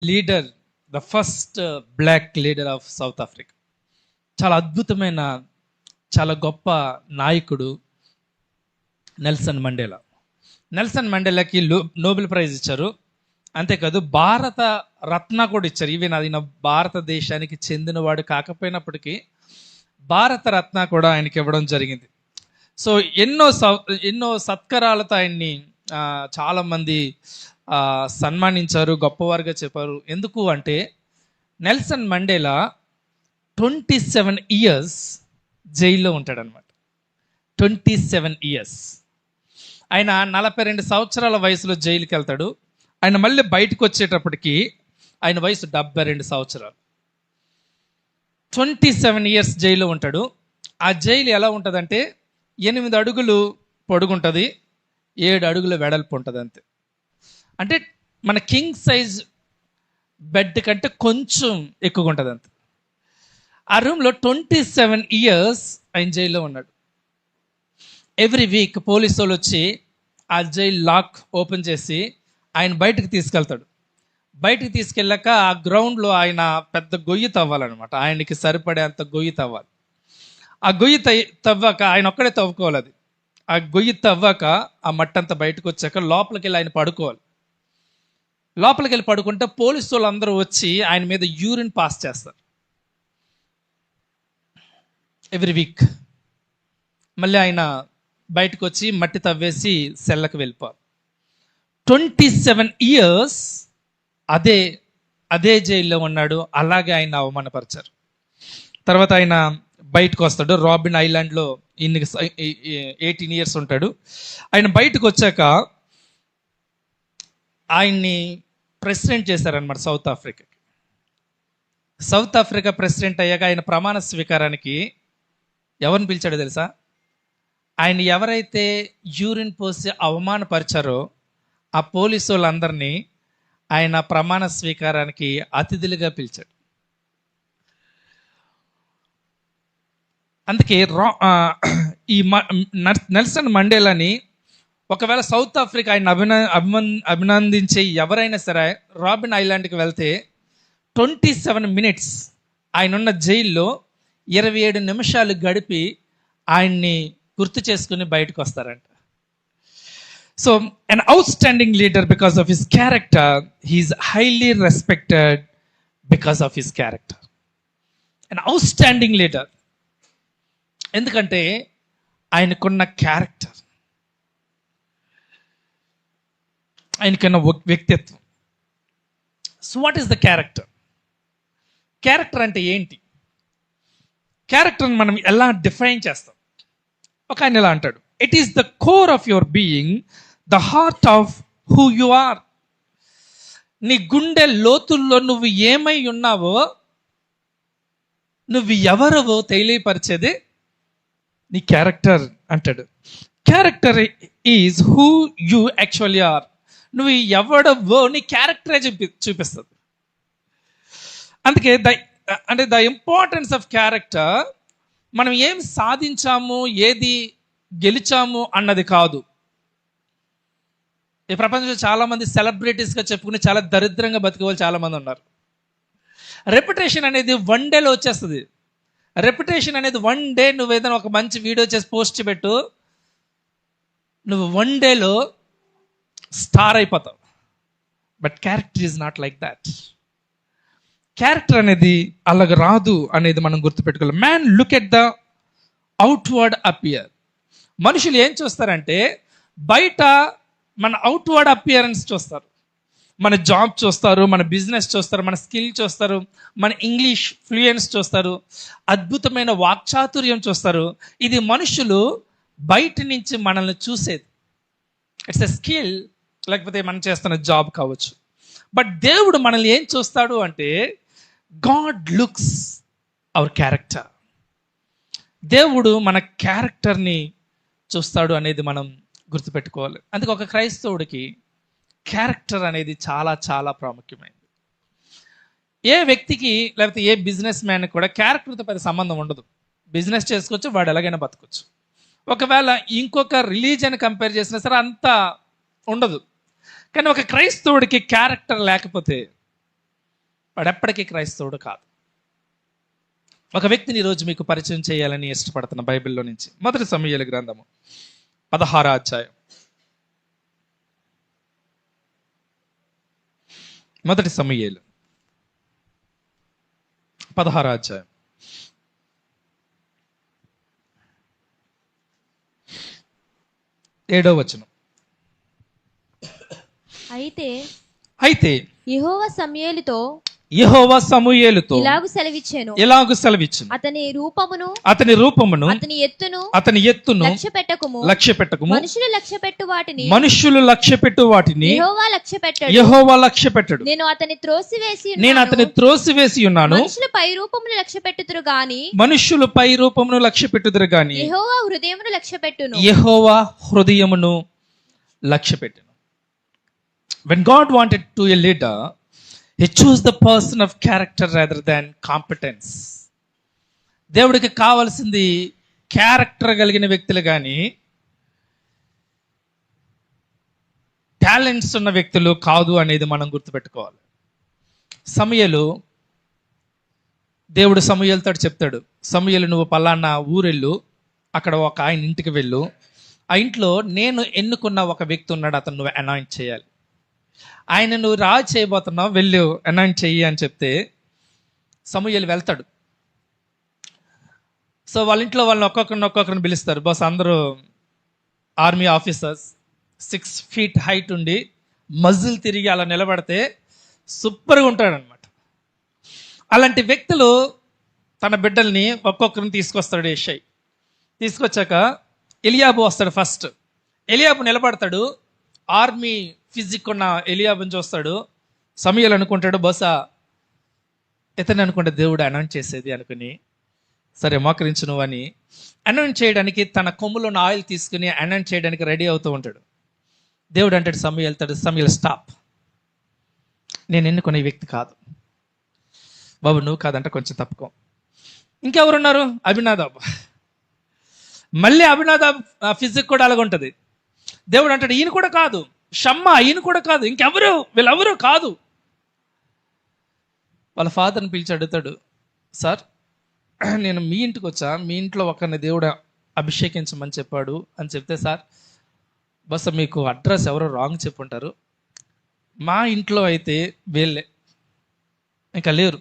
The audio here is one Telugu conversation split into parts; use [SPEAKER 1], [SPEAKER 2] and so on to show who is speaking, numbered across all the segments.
[SPEAKER 1] Leader, the first black leader of South Africa. చాలా అద్భుతమైన, చాలా గొప్ప నాయకుడు నెల్సన్ మండేలా. నెల్సన్ మండేలాకి నోబెల్ ప్రైజ్ ఇచ్చారు. అంతేకాదు భారత రత్న కూడా ఇచ్చారు. ఈవెన్ అది భారతదేశానికి చెందినవాడు కాకపోయినప్పటికీ భారత రత్న కూడా ఆయనకి ఇవ్వడం జరిగింది. సో ఎన్నో సత్కారాలతో ఆయన్ని చాలామంది సన్మానించారు, గొప్పవారుగా చెప్పారు. ఎందుకు అంటే నెల్సన్ మండేలా 27 ఇయర్స్ జైల్లో ఉంటాడనమాట. 27 ఇయర్స్. ఆయన 42 సంవత్సరాల వయసులో జైలుకి వెళ్తాడు. ఆయన మళ్ళీ బయటకు వచ్చేటప్పటికి ఆయన వయసు 72 సంవత్సరాలు. 27 ఇయర్స్ జైల్లో ఉంటాడు. ఆ జైలు ఎలా ఉంటుందంటే 8 అడుగులు పొడుగుంటుంది, 7 అడుగుల వెడల్పు ఉంటుంది అంతే. అంటే మన కింగ్ సైజ్ బెడ్ కంటే కొంచెం ఎక్కువగా ఉంటుంది అంతే. ఆ రూమ్లో 27 ఇయర్స్ ఆయన జైల్లో ఉన్నాడు. ఎవ్రీ వీక్ పోలీసు వాళ్ళు వచ్చి ఆ జైలు లాక్ ఓపెన్ చేసి ఆయన బయటకు తీసుకెళ్తాడు. బయటికి తీసుకెళ్ళాక ఆ గ్రౌండ్లో ఆయన పెద్ద గొయ్యి తవ్వాలన్నమాట. ఆయనకి సరిపడేంత గొయ్యి తవ్వాలి. ఆ గొయ్యి తవ్వాక ఆయన ఒక్కడే తవ్వుకోవాలి. అది ఆ గొయ్యి తవ్వాక ఆ మట్టంతా బయటకు వచ్చాక లోపలికి వెళ్ళి ఆయన పడుకోవాలి. లోపలికి వెళ్ళి పడుకుంటే పోలీసు వాళ్ళు అందరూ వచ్చి ఆయన మీద యూరిన్ పాస్ చేస్తారు ఎవ్రీ వీక్. మళ్ళీ ఆయన బయటకు వచ్చి మట్టి తవ్వేసి సెల్లకు వెళ్ళిపోవాలి. 27 ఇయర్స్ అదే జైల్లో ఉన్నాడు. అలాగే ఆయన అవమానపరిచారు. తర్వాత ఆయన బయటకు వస్తాడు. రాబిన్ ఐలాండ్లో 18 ఇయర్స్ ఉంటాడు. ఆయన బయటకు వచ్చాక ఆయన్ని ప్రెసిడెంట్ చేశారనమాట సౌత్ ఆఫ్రికాకి. సౌత్ ఆఫ్రికా ప్రెసిడెంట్ అయ్యాక ఆయన ప్రమాణ స్వీకారానికి ఎవరిని పిలిచాడో తెలుసా? ఆయన ఎవరైతే యూరిన్ పోసి అవమానపరిచారో ఆ పోలీసు వాళ్ళందరినీ ఆయన ప్రమాణ స్వీకారానికి అతిథులుగా పిలిచాడు. అందుకే ఈ నెల్సన్ మండేలాని ఒకవేళ సౌత్ ఆఫ్రికా ఆయన అభినందించే ఎవరైనా సరే రాబిన్ ఐలాండ్కి వెళ్తే 27 మినిట్స్ ఆయన ఉన్న జైల్లో 27 నిమిషాలు గడిపి ఆయన్ని గుర్తు చేసుకుని బయటకు వస్తారంట. So an outstanding leader because of his character, he is highly respected because of his character. An outstanding leader ఎందుకంటే ఆయనకున్న క్యారెక్టర్, ఆయనకున్న వ్యక్తిత్వం. So what is the character? Character అంటే ఏంటి? క్యారెక్టర్ని మనం ఎలా డిఫైన్ చేస్తాం? ఒక ఆయన ఎలా అంటాడు, it is the core of your being, the heart of who you are. నీ గుండె లోతుల్లో నువ్వు ఏమై ఉన్నావో, నువ్వు ఎవరవో తెలియపరిచేది నీ క్యారెక్టర్ అంటాడు. Character is who you actually are. నువ్వు ఎవడవో నీ క్యారెక్టరే చూపిస్తుంది. అందుకే ద ఇంపార్టెన్స్ ఆఫ్ క్యారెక్టర్ మనం ఏం సాధించాము, ఏది గెలిచాము అన్నది కాదు. ఈ ప్రపంచంలో చాలామంది సెలబ్రిటీస్గా చెప్పుకుని చాలా దరిద్రంగా బతికే వాళ్ళు చాలామంది ఉన్నారు. రెప్యుటేషన్ అనేది 1 డేలో వచ్చేస్తుంది. రెప్యుటేషన్ అనేది 1 డే, నువ్వు ఏదైనా ఒక మంచి వీడియో చేసి పోస్ట్ పెట్టు, నువ్వు 1 డేలో స్టార్ అయిపోతావు. But character is not like that. Character అనేది అలాగ రాదు అనేది మనం గుర్తుపెట్టుకోవాలి. Man look at the outward appear. మనుషులు ఏం చూస్తారంటే బయట మన అవుట్వర్డ్ అపియరెన్స్ చూస్తారు. మన జాబ్ చూస్తారు, మన బిజినెస్ చూస్తారు, మన స్కిల్ చూస్తారు, మన ఇంగ్లీష్ ఫ్లూయెన్స్ చూస్తారు, అద్భుతమైన వాక్చాతుర్యం చూస్తారు. ఇది మనుషులు బయట నుంచి మనల్ని చూసేది. ఇట్స్ ఎ స్కిల్, లేకపోతే మనం చేస్తున్న జాబ్ కావచ్చు. బట్ దేవుడు మనల్ని ఏం చూస్తాడు అంటే గాడ్ లుక్స్ అవర్ క్యారెక్టర్. దేవుడు మన క్యారెక్టర్ని చూస్తాడు అనేది మనం గుర్తుపెట్టుకోవాలి. అందుకే ఒక క్రైస్తవుడికి క్యారెక్టర్ అనేది చాలా చాలా ప్రాముఖ్యమైనది. ఏ వ్యక్తికి లేకపోతే ఏ బిజినెస్ మ్యాన్కి కూడా క్యారెక్టర్తో పెద్ద సంబంధం ఉండదు. బిజినెస్ చేసుకోవచ్చు, వాడు ఎలాగైనా బతకొచ్చు. ఒకవేళ ఇంకొక రిలీజియన్ కంపేర్ చేసినా సరే అంత ఉండదు. కానీ ఒక క్రైస్తవుడికి క్యారెక్టర్ లేకపోతే వాడు ఎప్పటికీ క్రైస్తవుడు కాదు. ఒక వ్యక్తిని ఈరోజు మీకు పరిచయం చేయాలని ఇష్టపడుతున్న బైబిల్లో నుంచి. మొదటి సమూయేలు గ్రంథము 16వ అధ్యాయం. మొదటి సమూయేలు 16వ అధ్యాయం. 7వ వచనం. అయితే
[SPEAKER 2] యెహోవా సమూయేలుతో ఇలాగు సెలవిచ్చెను, అతని రూపమును
[SPEAKER 1] అతని ఎత్తును లక్ష్య పెట్టుకుము. మనుషులు లక్ష్యపెట్టు వాటిని యెహోవా లక్ష్యపెట్టడు.
[SPEAKER 2] నేను అతని త్రోసివేసి ఉన్నాను. మనుషులు పై రూపమును లక్ష్యపెట్టుదురు గాని
[SPEAKER 1] యెహోవా హృదయమును లక్ష్యపెట్టును. When God wanted to a leader, He chose the person of character rather than competence. దేవుడికి కావాల్సింది క్యారెక్టర్ కలిగిన వ్యక్తులు కానీ టాలెంట్స్ ఉన్న వ్యక్తులు కాదు అనేది మనం గుర్తుపెట్టుకోవాలి. సమూయేలు, దేవుడు సమూయేలుతో చెప్తాడు, సమూయేలు నువ్వు పలానా ఊరెళ్ళు, అక్కడ ఒక ఆయన ఇంటికి వెళ్ళు, ఆ ఇంట్లో నేను ఎన్నుకున్న ఒక వ్యక్తి ఉన్నాడు, అతను నువ్వు అనాయింట్ చేయాలి. ఆయన నువ్వు రాజు చేయబోతున్నావు, వెళ్ళు అనాయింట్ చెయ్యి అని చెప్తే సమూయేలు వెళ్తాడు. సో వాళ్ళ ఇంట్లో వాళ్ళని ఒక్కొక్కరిని పిలుస్తారు. బస్ అందరూ ఆర్మీ ఆఫీసర్స్, 6 feet హైట్ ఉండి మజిల్ తిరిగి అలా నిలబడితే సూపర్గా ఉంటాడనమాట. అలాంటి వ్యక్తులు తన బిడ్డల్ని ఒక్కొక్కరిని తీసుకొస్తాడు. యెషై తీసుకొచ్చాక ఎలియాబు వస్తాడు. ఫస్ట్ ఎలియాబు నిలబడతాడు. ఆర్మీ ఫిజిక్ ఉన్న ఎలియాబుని చూస్తాడు. సమూయేలు అనుకుంటాడు, బహుశా ఇతను అనుకుంటే దేవుడు అనౌన్స్ చేసేది అనుకుని, సరే మోకరించు నువ్వు అని అనౌన్స్ చేయడానికి తన కొమ్ములో ఉన్న ఆయిల్ తీసుకుని అనౌన్స్ చేయడానికి రెడీ అవుతూ ఉంటాడు. దేవుడు అంటాడు సమూయేలు స్టాప్, నేను ఎన్నుకునే వ్యక్తి కాదు బాబు, నువ్వు కాదంటే కొంచెం తప్పుకో. ఇంకెవరున్నారు? అభినాదాబ్. మళ్ళీ అభినాదాబ్ ఫిజిక్ కూడా అలాగ ఉంటుంది. దేవుడు అంటాడు ఈయన కూడా కాదు, షమ్మా ఈయన కూడా కాదు, ఇంకెవరు వీళ్ళెవరు కాదు. వాళ్ళ ఫాదర్ని పిలిచి అడుగుతాడు, సార్ నేను మీ ఇంటికి వచ్చా, మీ ఇంట్లో ఒకరిని దేవుడు అభిషేకించమని చెప్పాడు అని చెప్తే, సార్ బస్ మీకు అడ్రస్ ఎవరో రాంగ్ చెప్పుంటారు, మా ఇంట్లో అయితే వీళ్ళే ఇంకా లేరు,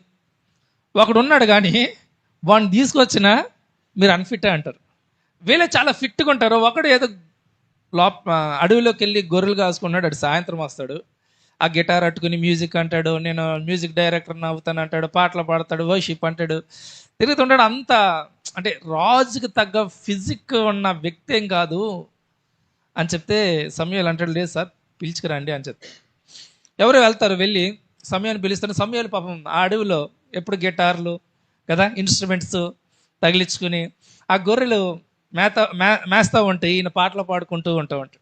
[SPEAKER 1] ఒకడు ఉన్నాడు కానీ వాడిని తీసుకొచ్చినా మీరు అన్ఫిట్ అంటారు, వీళ్ళే చాలా ఫిట్గా ఉంటారు, ఒకడు ఏదో అడవిలోకి వెళ్ళి గొర్రెలు కాసుకున్నాడు, అటు సాయంత్రం వస్తాడు, ఆ గిటార్ అట్టుకుని మ్యూజిక్ అంటాడు, నేను మ్యూజిక్ డైరెక్టర్ అవుతాను అంటాడు, పాటలు పాడతాడు, వర్షిప్ అంటాడు, తిరుగుతుంటాడు. అంత అంటే రాజుకి తగ్గ ఫిజిక్ ఉన్న వ్యక్తి ఏం కాదు అని చెప్తే సమూయేలు అంటాడు, లేదు సార్ పిలుచుకురండి అని చెప్తే ఎవరు వెళ్తారు, వెళ్ళి సమూయేలుని పిలుస్తాను. సమూయేలు పాపం ఆ అడవిలో ఎప్పుడు గిటార్లు కదా ఇన్స్ట్రుమెంట్స్ తగిలించుకుని ఆ గొర్రెలు మేస్తూ ఉంటాయి, ఈయన పాటలు పాడుకుంటూ ఉంటాడు.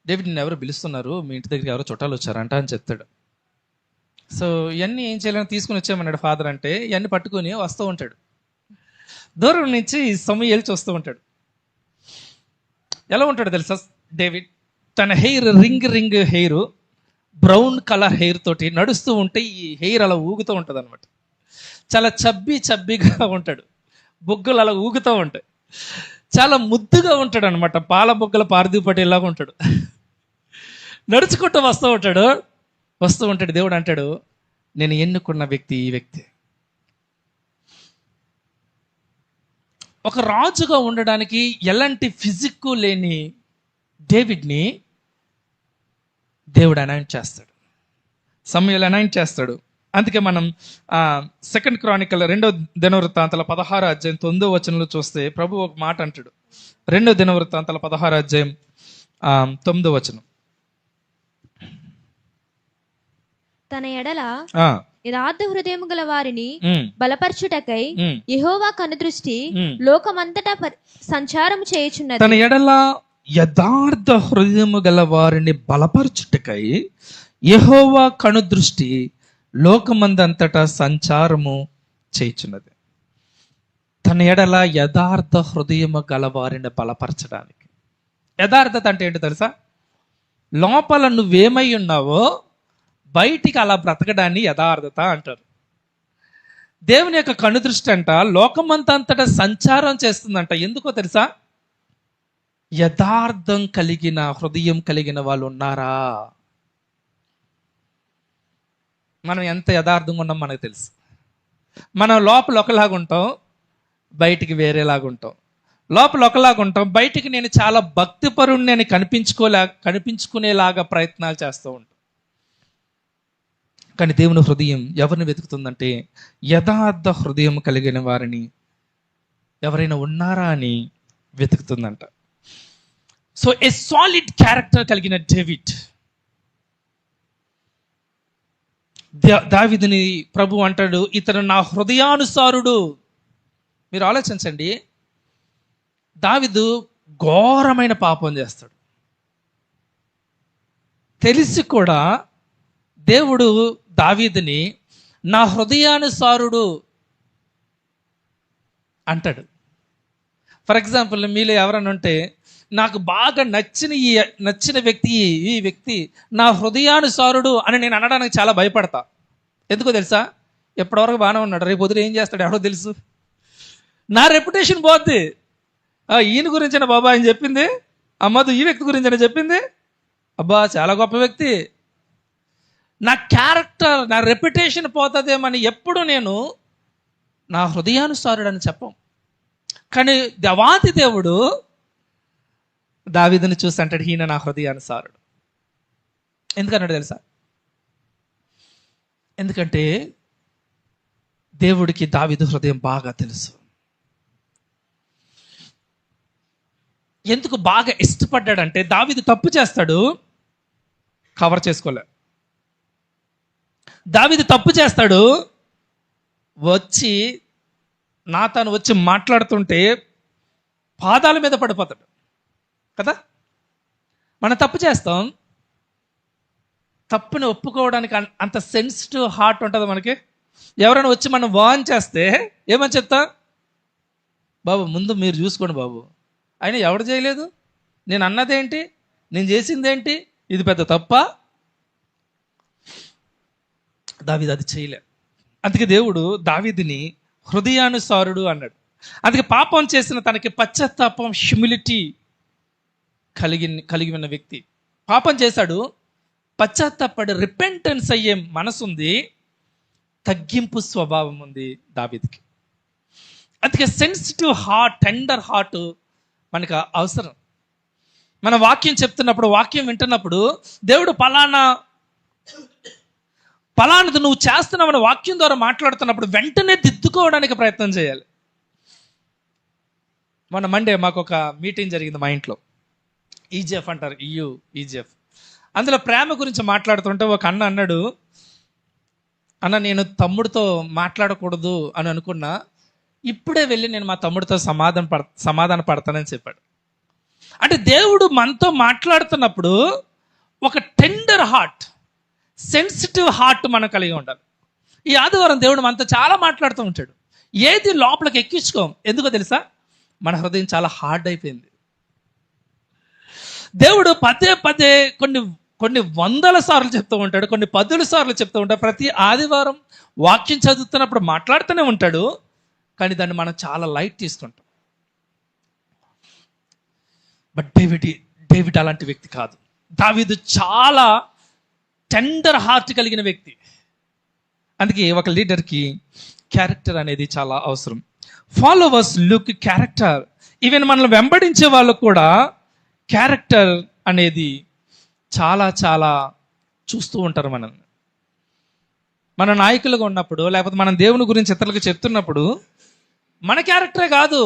[SPEAKER 1] డేవిడ్ నిన్ను ఎవరు పిలుస్తున్నారు, మీ ఇంటి దగ్గరికి ఎవరో చుట్టాలు వచ్చారంట అని చెప్తాడు. సో ఇవన్నీ ఏం చేయాలని తీసుకుని వచ్చామన్నాడు ఫాదర్ అంటే, ఇవన్నీ పట్టుకుని వస్తూ ఉంటాడు. దూరం నుంచి సమూయేలు చూస్తూ ఉంటాడు. ఎలా ఉంటాడు తెలుసా డేవిడ్? తన hair ring hair, brown colour hair తోటి నడుస్తూ ఉంటే ఈ హెయిర్ అలా ఊగుతూ ఉంటుంది అనమాట. చాలా చబ్బీగా ఉంటాడు, బొగ్గులు అలా ఊగుతూ ఉంటాయి, చాలా ముద్దుగా ఉంటాడు అనమాట. పాల బొగ్గల పార్థివ్ పటేల్ లాగా ఉంటాడు. నడుచుకుంటూ వస్తూ ఉంటాడు. దేవుడు అంటాడు, నేను ఎన్నుకున్న వ్యక్తి ఈ వ్యక్తి. ఒక రాజుగా ఉండడానికి ఎలాంటి ఫిజిక్ లేని డేవిడ్ని దేవుడు అనౌన్స్ చేస్తాడు, సమూయేలు అనౌన్స్ చేస్తాడు. అందుకే మనం 2 క్రానికల్ 2వ దినవృత్తాంతాల 16వ అధ్యాయం 9వ వచనంలో చూస్తే ప్రభు ఒక మాట అంటాడు. 2వ దినవృత్తాంతాల 16వ అధ్యాయం 9వ వచనం.
[SPEAKER 2] తన ఎడల యథార్థ హృదయము గల వారిని బలపరచుటకై యెహోవా కనుదృష్టి లోకమంతటా సంచారము చేయుచున్నది.
[SPEAKER 1] తన ఎడల యథార్థ హృదయము గల వారిని బలపరచుటకై యెహోవా కనుదృష్టి లోకమందంతటా సంచారము చేయుచున్నది. తన ఎడల యథార్థ హృదయము గల వారిని బలపరచడానికి. యథార్థత అంటే ఏంటో తెలుసా? లోపల నువ్వేమై ఉన్నావో బయటికి అలా బ్రతకడాన్ని యథార్థత అంటారు. దేవుని యొక్క కనుదృష్టి అంట లోకమంతంతటా సంచారం చేస్తుందంట. ఎందుకో తెలుసా? యథార్థం కలిగిన హృదయం కలిగిన వాళ్ళు ఉన్నారా? మనం ఎంత యథార్థంగా ఉన్నాం మనకు తెలుసు. మనం లోపల ఒకలాగా ఉంటాం, బయటికి వేరేలాగా ఉంటాం. లోపల ఒకలాగా ఉంటాం, బయటికి నేను చాలా భక్తిపరుణ్ణి అని కనిపించుకునేలాగా ప్రయత్నాలు చేస్తూ ఉంటాం. కానీ దేవుని హృదయం ఎవరిని వెతుకుతుందంటే యథార్థ హృదయం కలిగిన వారిని, ఎవరైనా ఉన్నారా అని వెతుకుతుందంట. సో ఏ సాలిడ్ క్యారెక్టర్ కలిగిన డేవిడ్, దావీదుని ప్రభు అంటాడు, ఇతను నా హృదయానుసారుడు. మీరు ఆలోచించండి, దావీదు ఘోరమైన పాపం చేస్తాడు, తెలిసి కూడా దేవుడు దావీదుని నా హృదయానుసారుడు అంటాడు. ఫర్ ఎగ్జాంపుల్, మీలో ఎవరైనా ఉంటే నాకు బాగా నచ్చిన వ్యక్తి ఈ వ్యక్తి నా హృదయానుసారుడు అని నేను అనడానికి చాలా భయపడతా. ఎందుకో తెలుసా? ఎప్పటివరకు బాగానే ఉన్నాడు, రేపు పొద్దున ఏం చేస్తాడు ఎవరో తెలుసు. నా రెప్యుటేషన్ పోద్ది. ఈయన గురించిన బాబా ఆయన చెప్పింది, అమ్మదు ఈ వ్యక్తి గురించి చెప్పింది, అబ్బా చాలా గొప్ప వ్యక్తి. నా క్యారెక్టర్, నా రెప్యుటేషన్ పోతుందేమని ఎప్పుడు నేను నా హృదయానుసారుడు అని చెప్పం. కానీ దేవాది దేవుడు దావీదుని చూసి అంటాడు, ఈయన నా హృదయానుసారుడు. ఎందుకన్నాడు తెలుసా? ఎందుకంటే దేవుడికి దావీదు హృదయం బాగా తెలుసు. ఎందుకు బాగా ఇష్టపడ్డాడంటే, దావీదు తప్పు చేస్తాడు, కవర్ చేసుకోలే. దావీదు తప్పు చేస్తాడు, వచ్చి నాతాను వచ్చి మాట్లాడుతుంటే పాదాల మీద పడిపోతాడు కదా. మనం తప్పు చేస్తాం, తప్పుని ఒప్పుకోవడానికి అంత సెన్సిటివ్ హార్ట్ ఉంటుంది మనకి. ఎవరైనా వచ్చి మనం వాన్ చేస్తే ఏమని చెప్తా? బాబు ముందు మీరు చూసుకోండి బాబు, అయినా ఎవడు చేయలేదు, నేను అన్నదేంటి, నేను చేసిందేంటి, ఇది పెద్ద తప్ప. దావీదు అది చేయలే. అందుకే దేవుడు దావీదుని హృదయానుసారుడు అన్నాడు. అందుకే పాపం చేసిన తనకి పశ్చాత్తాపం, హ్యూమిలిటీ కలిగి ఉన్న వ్యక్తి. పాపం చేశాడు, పశ్చాత్తాపడి రిపెంటెన్స్ అయ్యే మనసుంది, తగ్గింపు స్వభావం ఉంది దావీదుకి. అందుకే సెన్సిటివ్ హార్ట్, టెండర్ హార్ట్ మనకు అవసరం. మన వాక్యం చెప్తున్నప్పుడు, వాక్యం వింటున్నప్పుడు దేవుడు పలానది నువ్వు చేస్తున్నావని వాక్యం ద్వారా మాట్లాడుతున్నప్పుడు వెంటనే దిద్దుకోవడానికి ప్రయత్నం చేయాలి. మొన్న మండే మాకు ఒక మీటింగ్ జరిగింది మా ఇంట్లో. ఈజీఎఫ్ అంటారు, ఈజీఎఫ్. అందులో ప్రేమ గురించి మాట్లాడుతుంటే ఒక అన్న అన్నాడు, అన్న నేను తమ్ముడితో మాట్లాడకూడదు అని అనుకున్నా, ఇప్పుడే వెళ్ళి నేను మా తమ్ముడితో సమాధాన పడతానని చెప్పాడు. అంటే దేవుడు మనతో మాట్లాడుతున్నప్పుడు ఒక టెండర్ హార్ట్, సెన్సిటివ్ హార్ట్ మనం కలిగి ఉండాలి. ఈ ఆదివారం దేవుడు మనతో చాలా మాట్లాడుతూ ఉంటాడు. ఏది లోపలికి ఎక్కించుకోం. ఎందుకో తెలుసా? మన హృదయం చాలా హార్డ్ అయిపోయింది. దేవుడు పదే పదే కొన్ని వందల సార్లు చెప్తూ ఉంటాడు, కొన్ని 10 సార్లు చెప్తూ ఉంటాడు. ప్రతి ఆదివారం వాక్యం చదువుతున్నప్పుడు మాట్లాడుతూనే ఉంటాడు, కానీ దాన్ని మనం చాలా లైట్ తీసుకుంటాం. బట్ డేవిడ్ అలాంటి వ్యక్తి కాదు. దావీదు చాలా టెండర్ హార్ట్ కలిగిన వ్యక్తి. అందుకే ఒక లీడర్కి క్యారెక్టర్ అనేది చాలా అవసరం. Followers look character. ఈవెన్ మనల్ని వెంబడించే వాళ్ళకు కూడా క్యారెక్టర్ అనేది చాలా చాలా చూస్తూ ఉంటారు మనల్ని. మన నాయకులుగా ఉన్నప్పుడు, లేకపోతే మనం దేవుని గురించి ఇతరులకు చెప్తున్నప్పుడు మన క్యారెక్టరే కాదు,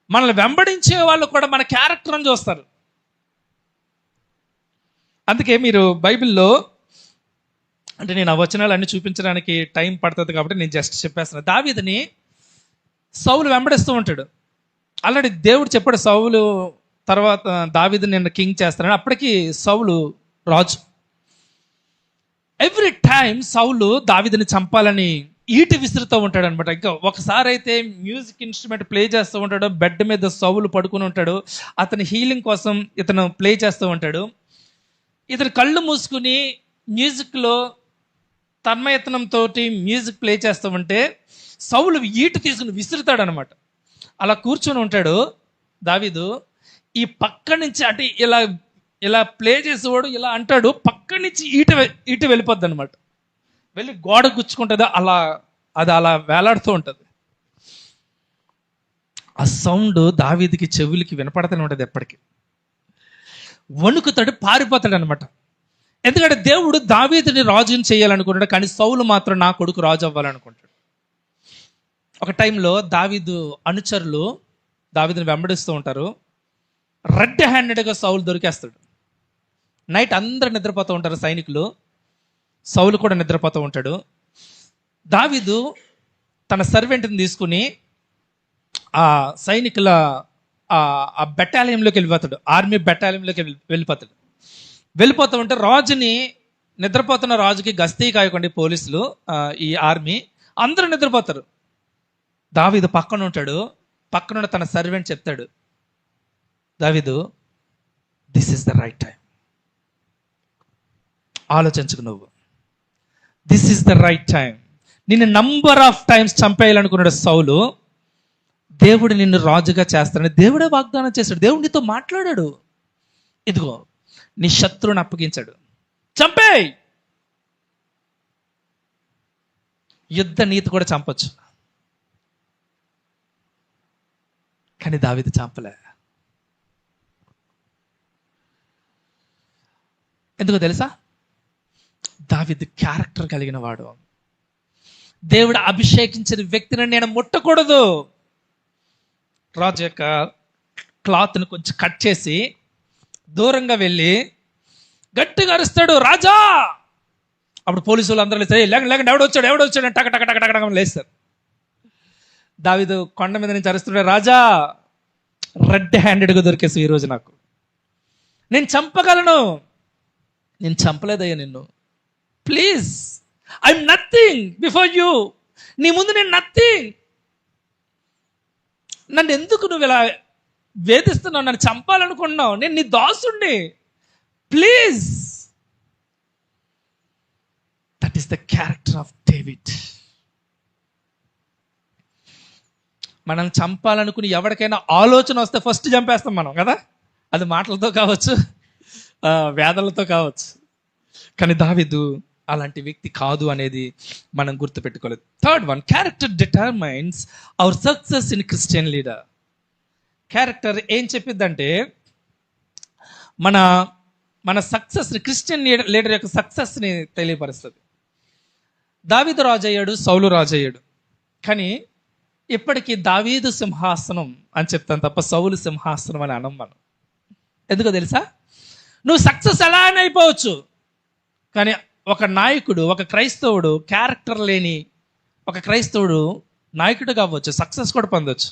[SPEAKER 1] మనల్ని వెంబడించే వాళ్ళు కూడా మన క్యారెక్టర్ అని చూస్తారు. అందుకే మీరు బైబిల్లో, అంటే నేను ఆ వచనాలు అన్ని చూపించడానికి టైం పడుతుంది కాబట్టి నేను జస్ట్ చెప్పేస్తున్నాను. దావీదుని సౌలు వెంబడిస్తూ ఉంటాడు. ఆల్రెడీ దేవుడు చెప్పాడు, సౌలు తర్వాత దావీదుని నేను కింగ్ చేస్తానని. అప్పటికి సౌలు రాజు. ఎవ్రీ టైం సౌలు దావీదుని చంపాలని ఈటి విసురుతూ ఉంటాడు అనమాట. ఇంకా ఒకసారి అయితే మ్యూజిక్ ఇన్స్ట్రుమెంట్ ప్లే చేస్తూ ఉంటాడు, బెడ్ మీద సౌలు పడుకుని ఉంటాడు. అతని హీలింగ్ కోసం ఇతను ప్లే చేస్తూ ఉంటాడు. ఇతను కళ్ళు మూసుకుని మ్యూజిక్లో తన్మయత్నంతో మ్యూజిక్ ప్లే చేస్తూ ఉంటే సౌలు ఈటు తీసుకుని విసురుతాడు అనమాట. అలా కూర్చొని ఉంటాడు దావీదు. ఈ పక్క నుంచి అంటే ఇలా ఇలా ప్లే చేసేవాడు ఇలా అంటాడు, పక్క నుంచి ఈటు వెళ్ళిపోద్ది అనమాట. వెళ్ళి గోడ గుచ్చుకుంటుంది, అది అలా వేలాడుతూ ఉంటుంది. ఆ సౌండ్ దావీదుకి చెవులకి వినపడుతూనే ఉంటుంది ఎప్పటికీ. వణుకుతాడు, పారిపోతాడు అనమాట. ఎందుకంటే దేవుడు దావీదుని రాజుని చేయాలనుకుంటాడు, కానీ సౌలు మాత్రం నా కొడుకు రాజు అవ్వాలనుకుంటాడు. ఒక టైంలో దావీదు అనుచరులు దావీదుని వెంబడిస్తూ ఉంటారు. రెడ్ హ్యాండెడ్గా సౌలు దొరికేస్తాడు. నైట్ అందరూ నిద్రపోతూ ఉంటారు సైనికులు, సౌలు కూడా నిద్రపోతూ ఉంటాడు. దావీదు తన సర్వెంట్ని తీసుకుని ఆ సైనికుల ఆ బెటాలియంలోకి వెళ్ళిపోతాడు, ఆర్మీ బెటాలియంలోకి వెళ్ళిపోతూ ఉంటే రాజుని, నిద్రపోతున్న రాజుకి గస్తీ కాయకండి పోలీసులు, ఈ ఆర్మీ అందరూ నిద్రపోతారు. దావీదు పక్కన ఉంటాడు. పక్కన తన సర్వెంట్ చెప్తాడు, దావీదు this is the right time, ఆలోచించుకు నువ్వు, this is the right time. నిన్ను నంబర్ ఆఫ్ టైమ్స్ చంపేయాలనుకున్నాడు సౌలు, దేవుడు నిన్ను రాజుగా చేస్తాడని దేవుడే వాగ్దానం చేశాడు. దేవుడు నీతో మాట్లాడాడు, ఇదిగో నీ శత్రువుని అప్పగించాడు, చంపేయ్. యుద్ధ నీతి కూడా చంపొచ్చు, కానీ దావీదు చంపలే. ఎందుకో తెలుసా? దావీదు క్యారెక్టర్ కలిగిన వాడు. దేవుడు అభిషేకించిన వ్యక్తిని నేను ముట్టకూడదు. రాజు యొక్క క్లాత్ని కొంచెం కట్ చేసి దూరంగా వెళ్ళి గట్టిగా అరుస్తాడు, రాజా. అప్పుడు పోలీసులు అందరూ లేస్తారు, లేకండి ఎవడొచ్చాడు టక టక టక టక లేస్తారు. దావీదు కొండ మీద నుంచి అరుస్తున్నాడు, రాజా రెడ్ హ్యాండెడ్గా దొరికేసి ఈరోజు నాకు, నేను చంపగలను, నేను చంపలేదయ్యా నిన్ను, please, I'm nothing before you, నీ ముందు నేను నథింగ్, నన్ను ఎందుకు నువ్వు ఇలా వేధిస్తున్నావు, నన్ను చంపాలనుకున్నావు, నేను నీ దాసుండి, please. That is the character of David. మనల్ని చంపాలనుకుని ఎవరికైనా ఆలోచన వస్తే ఫస్ట్ చంపేస్తాం మనం కదా, అది మాటలతో కావచ్చు, వేదనలతో కావచ్చు. కానీ దావీదు అలాంటి వ్యక్తి కాదు అనేది మనం గుర్తుపెట్టుకోలేదు. Third one, character determines our success in Christian leader. Character ఏం చెప్పిద్దంటే మన సక్సెస్ని, క్రిస్టియన్ లీడర్ యొక్క సక్సెస్ని తెలియపరుస్తుంది. దావీదు రాజు అయ్యాడు, సౌలు రాజు అయ్యాడు, కానీ ఇప్పటికీ దావీదు సింహాసనం అని చెప్తాను తప్ప సౌలు సింహాసనం అని అనం మనం. ఎందుకో తెలుసా? నువ్వు సక్సెస్ ఎలా అని అయిపోవచ్చు, కానీ ఒక నాయకుడు, ఒక క్రైస్తవుడు క్యారెక్టర్ లేని ఒక క్రైస్తవుడు నాయకుడు కావచ్చు, సక్సెస్ కూడా పొందొచ్చు,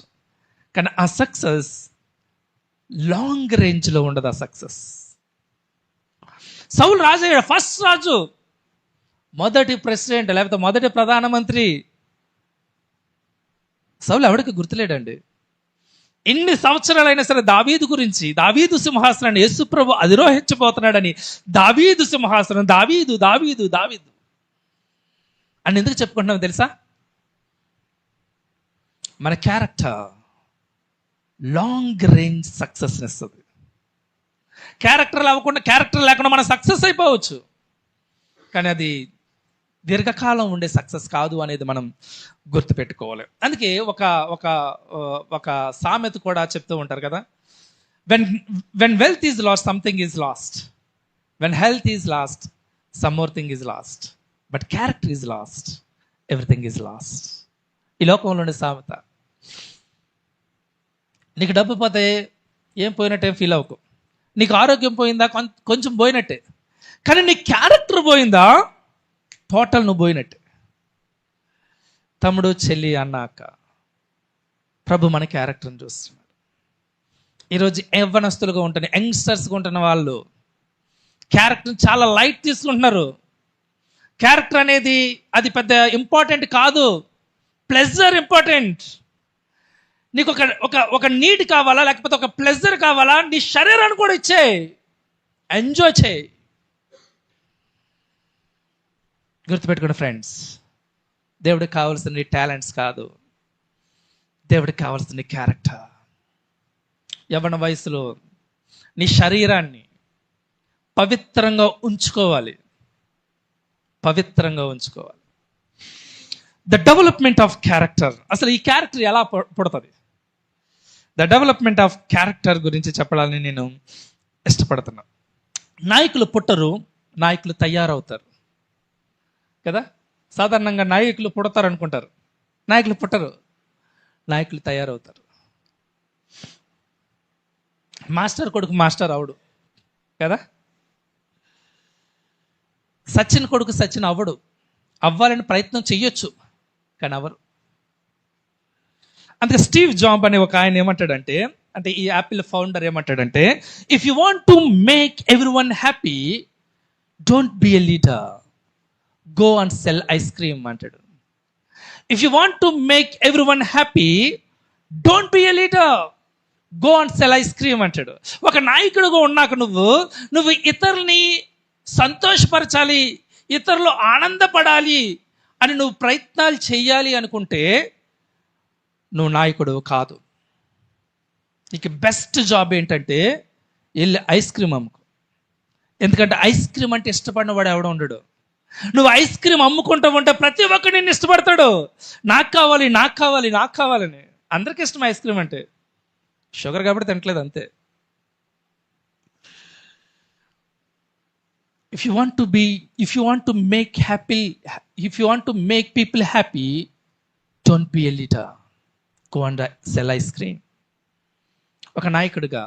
[SPEAKER 1] కానీ ఆ సక్సెస్ లాంగ్ రేంజ్లో ఉండదు. ఆ సక్సెస్ సౌలు రాజు అయ్యాడు, ఫస్ట్ రాజు, మొదటి ప్రెసిడెంట్ లేకపోతే మొదటి ప్రధానమంత్రి. సౌలు ఎవరికి గుర్తులేడండి. ఎన్ని సంవత్సరాలైనా సరే దావీదు గురించి, దావీదు సింహాసనాన్ని యేసుప్రభు అధిరోహించబోతున్నాడని, దావీదు సింహాసనం, దావీదు దావీదు దావీదు అని ఎందుకు చెప్పుకుంటున్నాం తెలుసా? మన క్యారెక్టర్ లాంగ్ రేంజ్ సక్సెస్ని ఇస్తుంది. క్యారెక్టర్ లేకుండా మనం సక్సెస్ అయిపోవచ్చు, కానీ అది దీర్ఘకాలం ఉండే సక్సెస్ కాదు అనేది మనం గుర్తుపెట్టుకోవాలి. అందుకే ఒక సామెత కూడా చెప్తూ ఉంటారు కదా, when wealth is lost something is lost, when health is lost some more thing is lost, but character is lost everything is lost. ఈ లోకంలో ఉండే సామెత. నీకు డబ్బు పోతే ఏం పోయినట్టే ఫీల్ అవ్వకు, నీకు ఆరోగ్యం పోయిందా కొంచెం పోయినట్టే, కానీ నీ క్యారెక్టర్ పోయిందా టోటల్ నువ్వు పోయినట్టే. తమ్ముడు, చెల్లి, అన్న, అక్క, ప్రభు మన క్యారెక్టర్ని చూస్తున్నాడు. ఈరోజు యవ్వనస్తులుగా ఉంటున్న, యంగ్స్టర్స్గా ఉంటున్న వాళ్ళు క్యారెక్టర్ని చాలా లైట్ తీసుకుంటున్నారు. క్యారెక్టర్ అనేది అది పెద్ద ఇంపార్టెంట్ కాదు, ప్లెజర్ ఇంపార్టెంట్. నీకు ఒక నీడ్ కావాలా, లేకపోతే ఒక ప్లెజర్ కావాలా, నీ శరీరాన్ని కూడా ఇచ్చేయి, ఎంజాయ్ చేయి. గుర్తుపెట్టుకోండి ఫ్రెండ్స్, దేవుడికి కావాల్సిన నీ టాలెంట్స్ కాదు, దేవుడికి కావాల్సిన నీ క్యారెక్టర్. యవ్వన వయసులో నీ శరీరాన్ని పవిత్రంగా ఉంచుకోవాలి, పవిత్రంగా ఉంచుకోవాలి. The development of character. అసలు ఈ క్యారెక్టర్ ఎలా పుడుతుంది? ద డెవలప్మెంట్ ఆఫ్ క్యారెక్టర్ గురించి చెప్పాలని నేను ఇష్టపడుతున్నా. నాయకులు పుట్టరు, నాయకులు తయారవుతారు కదా. సాధారణంగా నాయకులు పుడతారు అనుకుంటారు, నాయకులు పుట్టరు, నాయకులు తయారవుతారు. మాస్టర్ కొడుకు మాస్టర్ అవడు కదా, సచిన్ కొడుకు సచిన్ అవ్వడు. అవ్వాలని ప్రయత్నం చెయ్యొచ్చు కానీ అవ్వరు. అందుకే స్టీవ్ జాబ్ అనే ఒక ఆయన ఏమంటాడంటే, అంటే ఈ యాపిల్ ఫౌండర్ ఏమంటాడంటే, if you want to make everyone happy, don't be a leader, go and sell ice cream అంటాడు. If you want to make everyone happy, don't be a leader, go and sell ice cream అంటాడు. ఒక నాయకుడుగా ఉన్నాక నువ్వు ఇతరుల్ని సంతోషపరచాలి, ఇతరులు ఆనందపడాలి అని నువ్వు ప్రయత్నాలు చేయాలి అనుకుంటే నువ్వు నాయకుడు కాదు. నీకు బెస్ట్ జాబ్ ఏంటంటే వెళ్ళి ఐస్ క్రీమ్ అమ్ముకో. ఎందుకంటే ఐస్ క్రీమ్ అంటే ఇష్టపడిన వాడు ఎవడ ఉండడు. నువ్వు ఐస్ క్రీమ్ అమ్ముకుంటూ ఉంటే ప్రతి ఒక్కడు నిన్ను ఇష్టపడతాడు. నాకు కావాలి, నాకు కావాలి, నాకు కావాలని. అందరికి ఇష్టం ఐస్ క్రీమ్ అంటే, షుగర్ కాబట్టి తినట్లేదు అంతే. If you want to make people happy, don't be a leader, go and sell ice cream. ఒక నాయకుడిగా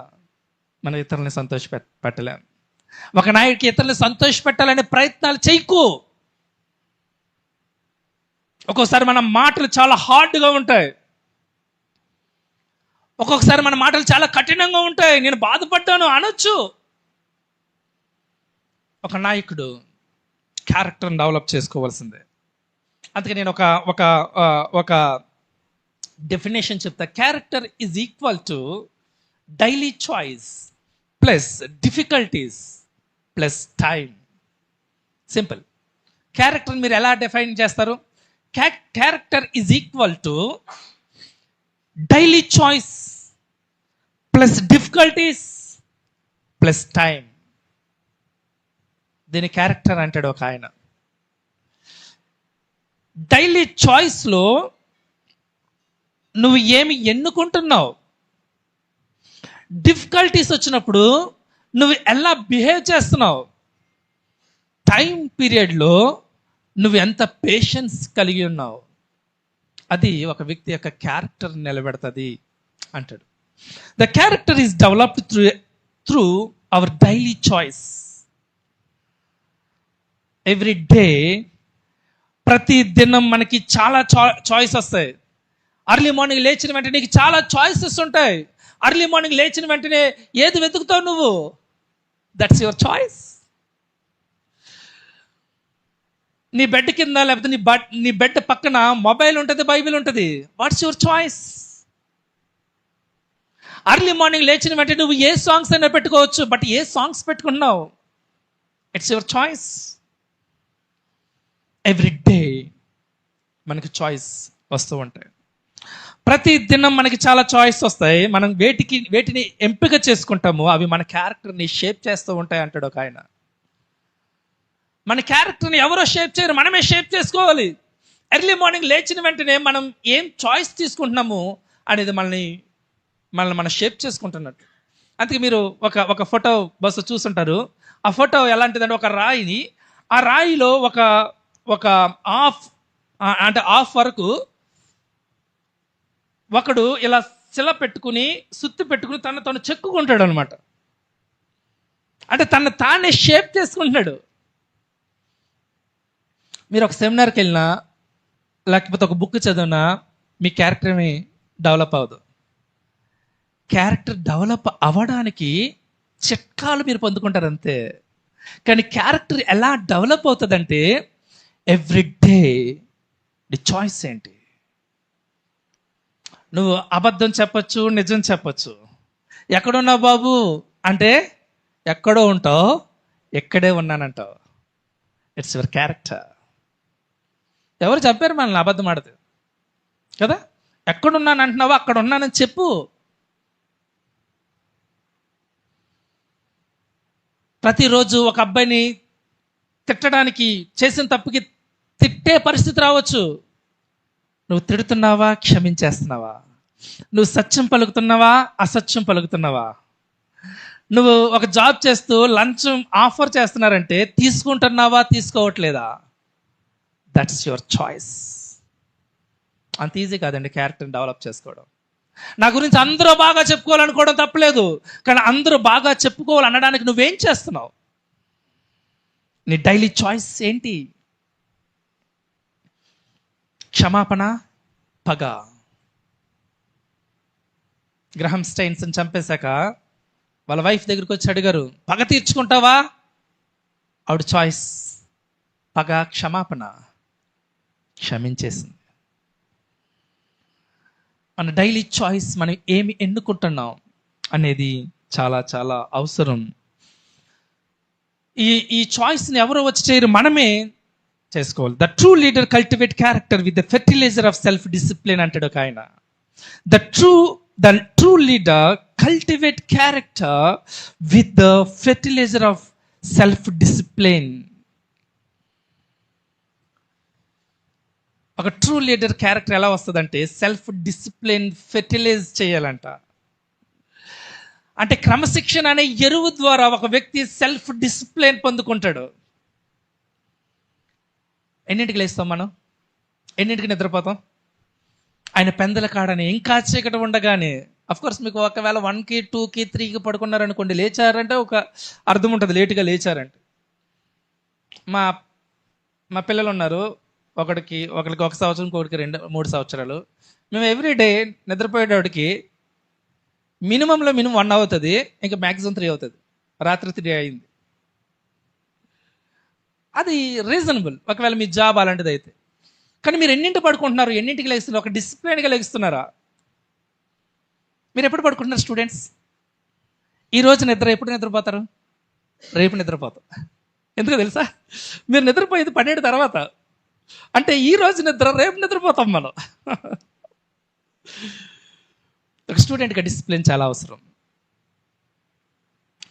[SPEAKER 1] మన ఇతరులని సంతోషపెట్టలేం. ఒక నాయకుడికి ఇతరులని సంతోషపెట్టాలనే ప్రయత్నాలు చేయకు. ఒక్కొక్కసారి మన మాటలు చాలా హార్డ్గా ఉంటాయి, ఒక్కొక్కసారి మన మాటలు చాలా కఠినంగా ఉంటాయి. నేను బాధపడ్డాను అనొచ్చు. ఒక నాయకుడు క్యారెక్టర్ని డెవలప్ చేసుకోవాల్సిందే. అందుకే నేను ఒక డెఫినేషన్ చెప్తా. Character is equal to daily choice plus difficulties plus time. Simple. క్యారెక్టర్ని మీరు ఎలా డిఫైన్ చేస్తారు? Character is equal to daily choice plus difficulties plus time. దీని క్యారెక్టర్ అంటాడు ఒక ఆయన. డైలీ చాయిస్లో నువ్వు ఏమి ఎన్నుకుంటున్నావు, డిఫికల్టీస్ వచ్చినప్పుడు నువ్వు ఎలా బిహేవ్ చేస్తున్నావు, టైం పీరియడ్లో నువ్వు ఎంత పేషెన్స్ కలిగి ఉన్నావు, అది ఒక వ్యక్తి యొక్క క్యారెక్టర్ నిలబెడుతుంది అంటాడు. The character is developed through our daily choice. Every day, ప్రతి దినం మనకి చాలా చాయిస్ వస్తాయి. అర్లీ మార్నింగ్ లేచిన వెంటనే నీకు చాలా చాయిసెస్ ఉంటాయి. అర్లీ మార్నింగ్ లేచిన వెంటనే ఏది వెతుకుతావు నువ్వు? That's your choice. నీ బెడ్ కింద లేకపోతే నీ బెడ్ పక్కన మొబైల్ ఉంటుంది, బైబిల్ ఉంటుంది. What's your choice? Early morning లేచిన వెంటనే నువ్వు ఏ సాంగ్స్ అయినా పెట్టుకోవచ్చు, బట్ ఏ సాంగ్స్ పెట్టుకున్నావు? It's your choice. Every day మనకి చాయిస్ వస్తూ ఉంటాయి. ప్రతి దినం మనకి చాలా చాయిస్ వస్తాయి. మనం వేటిని ఎంపిక చేసుకుంటామో అవి మన క్యారెక్టర్ని షేప్ చేస్తూ ఉంటాయి అంటాడు ఒక ఆయన. మన క్యారెక్టర్ని ఎవరో షేప్ చేయరు, మనమే షేప్ చేసుకోవాలి. ఎర్లీ మార్నింగ్ లేచిన వెంటనే మనం ఏం చాయిస్ తీసుకుంటున్నాము అనేది మనం షేప్ చేసుకుంటున్నట్టు. అందుకే మీరు ఒక ఫోటో బస్సు చూస్తుంటారు. ఆ ఫోటో ఎలాంటిదంటే, ఒక రాయిని, ఆ రాయిలో ఒక హాఫ్ వరకు ఒకడు ఇలా శిల పెట్టుకుని సుత్తి పెట్టుకుని తను చెక్కుకుంటాడు అనమాట. అంటే తానే షేప్ చేసుకుంటున్నాడు. మీరు ఒక సెమినార్కి వెళ్ళినా లేకపోతే ఒక బుక్ చదివినా మీ క్యారెక్టర్ ఏమి డెవలప్ అవ్వదు. క్యారెక్టర్ డెవలప్ అవ్వడానికి చిట్కాలు మీరు పొందుకుంటారు అంతే. కానీ క్యారెక్టర్ ఎలా డెవలప్ అవుతుందంటే, ఎవ్రీ డే నీ చాయిస్ ఏంటి? నువ్వు అబద్ధం చెప్పచ్చు, నిజం చెప్పచ్చు. ఎక్కడున్నావు బాబు అంటే ఎక్కడో ఉంటావు, ఎక్కడే ఉన్నానంటావు. It's your character. ఎవరు చెప్పారు మనల్ని అబద్ధం ఆడితే కదా? ఎక్కడున్నాను అంటున్నావో అక్కడ ఉన్నానని చెప్పు. ప్రతిరోజు ఒక అబ్బాయిని తిట్టడానికి, చేసిన తప్పుకి తిట్టే పరిస్థితి రావచ్చు. నువ్వు తిడుతున్నావా, క్షమించేస్తున్నావా? నువ్వు సత్యం పలుకుతున్నావా, అసత్యం పలుకుతున్నావా? నువ్వు ఒక జాబ్ చేస్తూ లంచం ఆఫర్ చేస్తున్నారంటే తీసుకుంటున్నావా, తీసుకోవట్లేదా? That's your choice. అంత ఈజీ కాదండి క్యారెక్టర్ని డెవలప్ చేసుకోవడం. నా గురించి అందరూ బాగా చెప్పుకోవాలనుకోవడం తప్పలేదు, కానీ అందరూ బాగా చెప్పుకోవాలనడానికి నువ్వేం చేస్తున్నావు? నీ డైలీ చాయిస్ ఏంటి? క్షమాపణ, పగ. గ్రహం స్టైన్స్ని చంపేశాక వాళ్ళ వైఫ్ దగ్గరికి వచ్చి అడిగారు, పగ తీర్చుకుంటావా? ఆవిడ చాయిస్ పగ, క్షమాపణ. క్షమించేసింది. మన డైలీ చాయిస్, మనం ఏమి ఎన్నుకుంటున్నాం అనేది చాలా చాలా అవసరం. ఈ చాయిస్ని ఎవరో వచ్చి చేయరు, మనమే చేసుకోవాలి. The true leader cultivate character with the fertilizer of self discipline అంటాడు ఒక ఆయన. The true leader cultivate character with the fertilizer of self discipline. ఒక ట్రూ లీడర్ క్యారెక్టర్ ఎలా వస్తుందంటే సెల్ఫ్ డిసిప్లిన్ ఫెర్టిలైజ్ చేయాలంట. అంటే క్రమశిక్షణ అనే ఎరువు ద్వారా ఒక వ్యక్తి సెల్ఫ్ డిసిప్లిన్ పొందుకుంటాడు. ఎన్నింటికి లేస్తాం మనం? ఎన్నింటికి నిద్రపోతాం? ఆయన పెందల కాడని ఇంకా చీకటి ఉండగానే, అఫ్కోర్స్ మీకు ఒకవేళ 1కి 2కి 3కి పడుకున్నారనుకోండి, లేచారంటే ఒక అర్థం ఉంటుంది, లేటుగా లేచారంటే. మా పిల్లలు ఉన్నారు, ఒకరికి 1 సంవత్సరం, ఇంకొకరికి 2-3 సంవత్సరాలు. మేము ఎవ్రీడే నిద్రపోయేటోడికి మినిమం 1 అవుతుంది, ఇంకా మ్యాక్సిమం 3 అవుతుంది. రాత్రి 3 అయింది. అది రీజనబుల్ ఒకవేళ మీ జాబ్ అలాంటిది అయితే. కానీ మీరు ఎన్నింటి పడుకుంటున్నారు, ఎన్నింటికి లేస్తున్నారు? ఒక డిసిప్లైన్గా లేస్తున్నారా? మీరు ఎప్పుడు పడుకుంటున్నారు స్టూడెంట్స్? ఈరోజు ఎప్పుడు నిద్రపోతారు? రేపు నిద్రపోతాం. ఎందుకో తెలుసా? మీరు నిద్రపోయేది 12 తర్వాత. అంటే ఈ రోజు నిద్ర, రేపు నిద్రపోతాం మనం. ఒక స్టూడెంట్గా డిసిప్లిన్ చాలా అవసరం.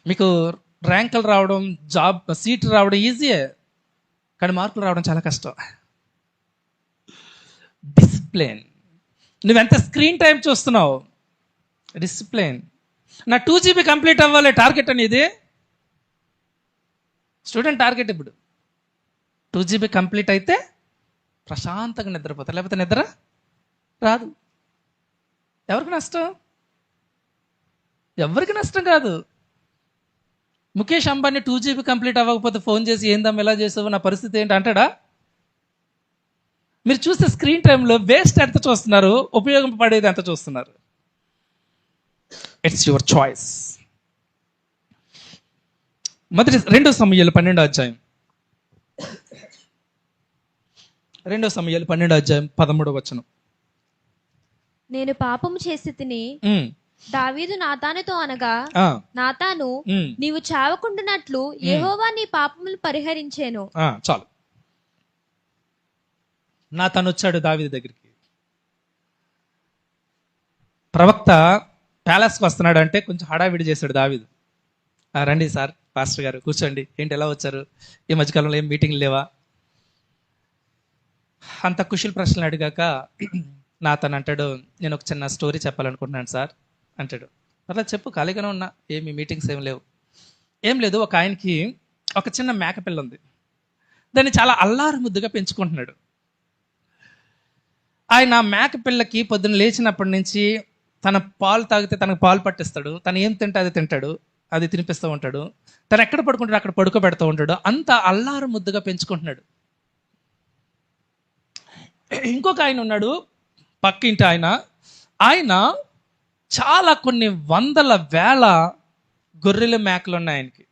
[SPEAKER 1] మీకు ర్యాంకులు రావడం, జాబ్ సీట్ రావడం ఈజీయే, కానీ మార్కులు రావడం చాలా కష్టం. డిసిప్లిన్. నువ్వెంత స్క్రీన్ టైం చూస్తున్నావు? డిసిప్లిన్. నా 2GB కంప్లీట్ అవ్వాలి టార్గెట్ అనేది. స్టూడెంట్ టార్గెట్ ఇప్పుడు 2GB కంప్లీట్ అయితే ప్రశాంతంగా నిద్రపోతారు, లేకపోతే నిద్ర రాదు. ఎవరికి నష్టం? ఎవరికి నష్టం కాదు. ముఖేష్ అంబానీ 2GB కంప్లీట్ అవ్వకపోతే ఫోన్ చేసి ఏందమ్మా ఎలా చేసావు, నా పరిస్థితి ఏంటి అంటాడా? మీరు చూస్తే స్క్రీన్ టైంలో వేస్ట్ ఎంత చూస్తున్నారు, ఉపయోగం పడేది ఎంత చూస్తున్నారు? It's your choice. 2 సమూయేలు 12వ అధ్యాయం 13వ వచనం.
[SPEAKER 2] నేను పాపము చేసి తిని దావీదు నాతానుతో అనగా, నాతాను నీవు చావకుండానట్లు యెహోవా నీ పాపములు పరిహరించెను.
[SPEAKER 1] చాలు. నాతాను వచ్చాడు దావీదు దగ్గరికి. ప్రవక్త ప్యాలెస్కి వస్తున్నాడు అంటే కొంచెం హడావిడి చేశాడు దావీదు. రండి సార్, పాస్టర్ గారు కూర్చోండి, ఏంటి ఎలా వచ్చారు, ఈ మధ్యకాలంలో ఏం మీటింగ్లు లేవా? అంత కుశల ప్రశ్నలు అడిగాక నాతను అంటాడు, నేను ఒక చిన్న స్టోరీ చెప్పాలనుకుంటున్నాను సార్ అంటాడు. అట్లా చెప్పు, ఖాళీగానే ఉన్నా, ఏమి మీటింగ్స్ ఏం లేవు. ఏం లేదు, ఒక ఆయనకి ఒక చిన్న మేకపిల్ల ఉంది. దాన్ని చాలా అల్లారు ముద్దుగా పెంచుకుంటున్నాడు. ఆయన మేకపిల్లకి పొద్దున్న లేచినప్పటి నుంచి తన పాలు తాగితే తనకు పాలు పట్టిస్తాడు, తను ఏం తింటే అది తింటాడు, అది తినిపిస్తూ ఉంటాడు, తను ఎక్కడ పడుకుంటాడు అక్కడ పడుకోబెడుతూ ఉంటాడు. అంత అల్లారు ముద్దుగా పెంచుకుంటున్నాడు. ఇంకొక ఆయన ఉన్నాడు పక్కింటి ఆయన. ఆయన చాలా కొన్ని వందల వేల గొర్రెల మేకలు ఉన్నాయి ఆయనకి.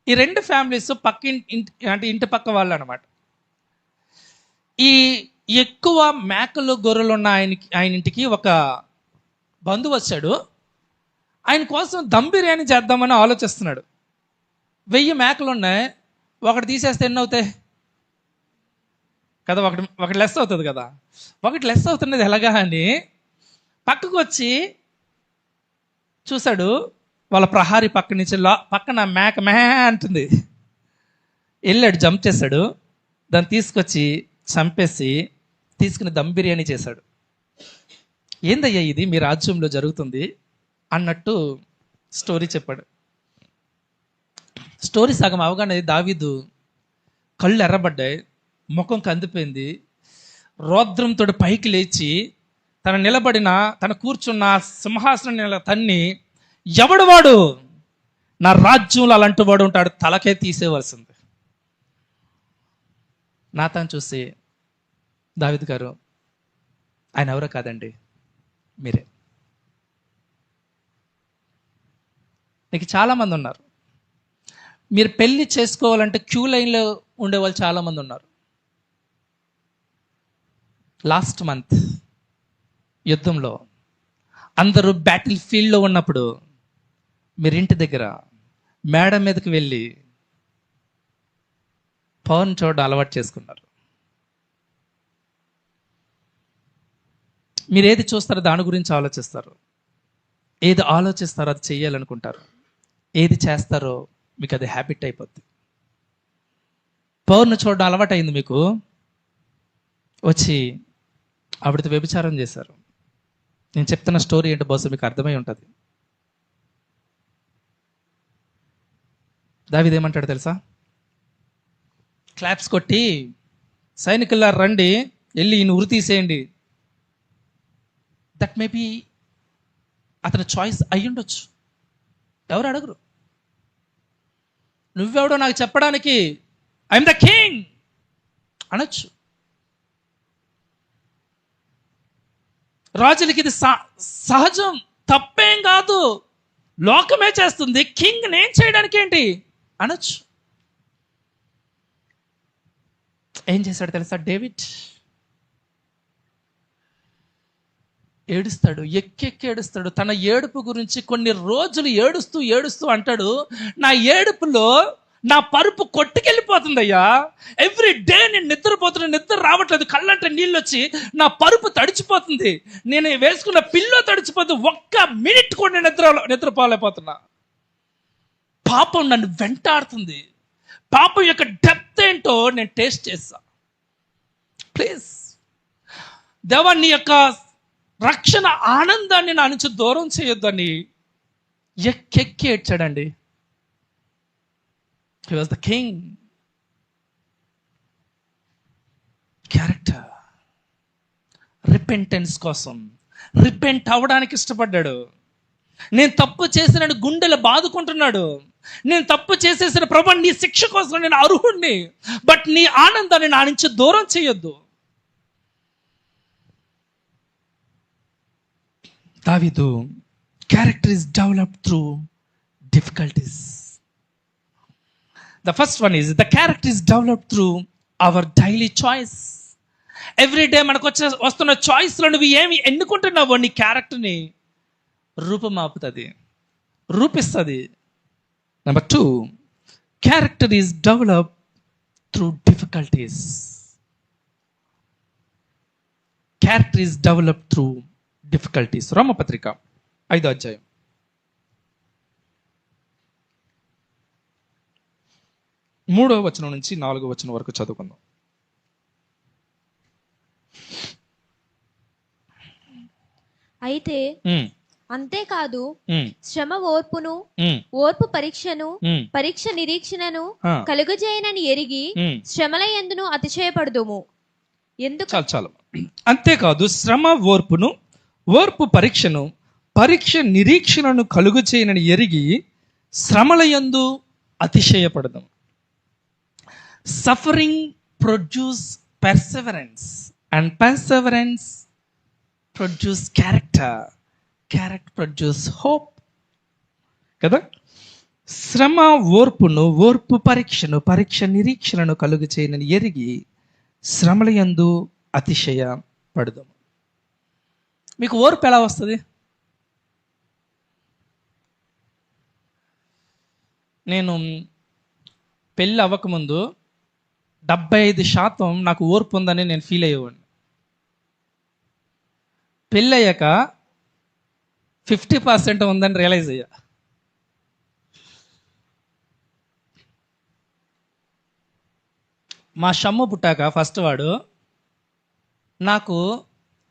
[SPEAKER 1] ఈ 2 ఫ్యామిలీస్ అంటే ఇంటి పక్క వాళ్ళు అనమాట. ఈ ఎక్కువ మేకలు గొర్రెలు ఉన్న ఆయన ఇంటికి ఒక బంధువు వచ్చాడు. ఆయన కోసం దమ్ బిర్యానీ చేద్దామని ఆలోచిస్తున్నాడు. 1000 మేకలు ఉన్నాయి, ఒకటి తీసేస్తే ఎన్ని అవుతాయి? కదా, ఒకటి ఒకటి లెస్ అవుతుంది కదా. ఒకటి లెస్ అవుతున్నది ఎలాగా అని పక్కకు వచ్చి చూశాడు. వాళ్ళ ప్రహారీ పక్క నుంచి పక్కన మేక మే అంటుంది. వెళ్ళాడు, జంప్ చేశాడు, దాన్ని తీసుకొచ్చి చంపేసి తీసుకుని దమ్ బిర్యానీ చేశాడు. ఏందయ్యా ఇది మీ రాజ్యంలో జరుగుతుంది అన్నట్టు స్టోరీ చెప్పాడు. స్టోరీ సగం అవగానే దావీదు కళ్ళు ఎర్రబడ్డాయి, ముఖం కందిపోయింది. రౌద్రంతో పైకి లేచి తన కూర్చున్న సింహాసనం తన్ని, ఎవడు వాడు, నా రాజ్యంలో అలాంటి వాడు ఉంటాడు, తలకే తీసేవలసింది. నాతాను చూసి, దావీదు గారు, ఆయన ఎవరో కాదండి, మీరే. నీకు చాలామంది ఉన్నారు, మీరు పెళ్లి చేసుకోవాలంటే క్యూ లైన్లో ఉండేవాళ్ళు చాలామంది ఉన్నారు. లాస్ట్ మంత్ యుద్ధంలో అందరూ బ్యాటిల్ ఫీల్డ్లో ఉన్నప్పుడు మీరు ఇంటి దగ్గర మేడ మీదకి వెళ్ళి పవన్ చూడడం అలవాటు చేసుకున్నారు. మీరు ఏది చూస్తారో దాని గురించి ఆలోచిస్తారు, ఏది ఆలోచిస్తారో అది చెయ్యాలనుకుంటారు, ఏది చేస్తారో మీకు అది హ్యాబిట్ అయిపోద్ది. పౌర్ను చూడడం అలవాటు అయింది మీకు. వచ్చి ఆవిడతో వ్యభిచారం చేశారు. నేను చెప్తున్న స్టోరీ ఏంటో బహుశా మీకు అర్థమై ఉంటుంది. దావీదు ఏమంటాడు తెలుసా? క్లాప్స్ కొట్టి, సైనికుల్లా రండి, వెళ్ళి ఈయన ఉరి తీసేయండి. దట్ మే బి అతని చాయిస్ అయ్యుండొచ్చు, ఎవరు అడగరు. నువ్వెవడో నాకు చెప్పడానికి, ఐఎమ్ ద కింగ్ అనొచ్చు. రాజులకి ఇది సహజం, తప్పేం కాదు, లోకమే చేస్తుంది, కింగ్ నేను చేయడానికి ఏంటి అనొచ్చు. ఏం చేశాడు తెలుసా? డేవిడ్ ఏడుస్తాడు, ఎక్కెక్కి ఏడుస్తాడు. తన ఏడుపు గురించి కొన్ని రోజులు ఏడుస్తూ అంటాడు, నా ఏడుపులో నా పరుపు కొట్టుకెళ్ళిపోతుందయ్యా. ఎవ్రీ డే నేను నిద్ర రావట్లేదు, కళ్ళంటే నీళ్ళు వచ్చి నా పరుపు తడిచిపోతుంది, నేను వేసుకున్న పిల్లో తడిచిపోతుంది, ఒక్క మినిట్ కూడా నేను నిద్రపోలేకపోతున్నా. పాపం నన్ను వెంటాడుతుంది, పాపం యొక్క డెప్త్ ఏంటో నేను టేస్ట్ చేస్తా. ప్లీజ్ దేవా, నీ యొక్క రక్షణ ఆనందాన్ని నా నుంచి దూరం చేయొద్దని ఎక్కెక్కి ఏడ్చాడండి. He was the king. Character repentance కోసం రిపెంట్ అవ్వడానికి ఇష్టపడ్డాడు. నేను తప్పు చేసిన గుండెలు బాదుకుంటున్నాడు. నేను తప్పు చేసేసిన ప్రభు, నీ శిక్ష కోసం నేను అర్హుడిని, బట్ నీ ఆనందాన్ని నా నుంచి దూరం చేయొద్దు. దావీదు character is developed through difficulties. The first one is the character is developed through our daily choice. Every day మనకు వస్తున్న చాయిస్లో నువ్వు ఏమి ఎన్నుకుంటున్నావో నీ క్యారెక్టర్ని రూపిస్తుంది. Number 2, character is developed through difficulties. Character is developed through difficulties. రోమపత్రిక 5వ అధ్యాయం 3వ వచనం నుంచి 4వ వచనం వరకు చదువుకుందాం.
[SPEAKER 2] అయితే అంతేకాదు, శ్రమ ఓర్పును, ఓర్పు పరీక్షను, పరీక్ష నిరీక్షణను కలుగజేయనని ఎరిగి శ్రమల యందును అతిశయపడుదుము. ఎందుకు?
[SPEAKER 1] చాలు. అంతేకాదు, శ్రమ ఓర్పును, ఓర్పు పరీక్షను, పరీక్ష నిరీక్షణను కలుగజేయనని ఎరిగి శ్రమల యందు అతిశయపడదాం. Suffering produce perseverance and perseverance produce character. Character produce hope. కదా? శ్రమ ఓర్పును, ఓర్పు పరీక్షను, పరీక్ష నిరీక్షణను కలుగు చేయనని ఎరిగి శ్రమల యందు అతిశయపడదాం. మీకు ఓర్పు ఎలా వస్తుంది? నేను పెళ్ళి అవ్వకముందు 75% నాకు ఓర్పు ఉందని నేను ఫీల్ అయ్యేవాడిని. పెళ్ళయ్యాక 50% ఉందని రియలైజ్ అయ్యా. మా షమ్ము పుట్టాక ఫస్ట్ వాడు నాకు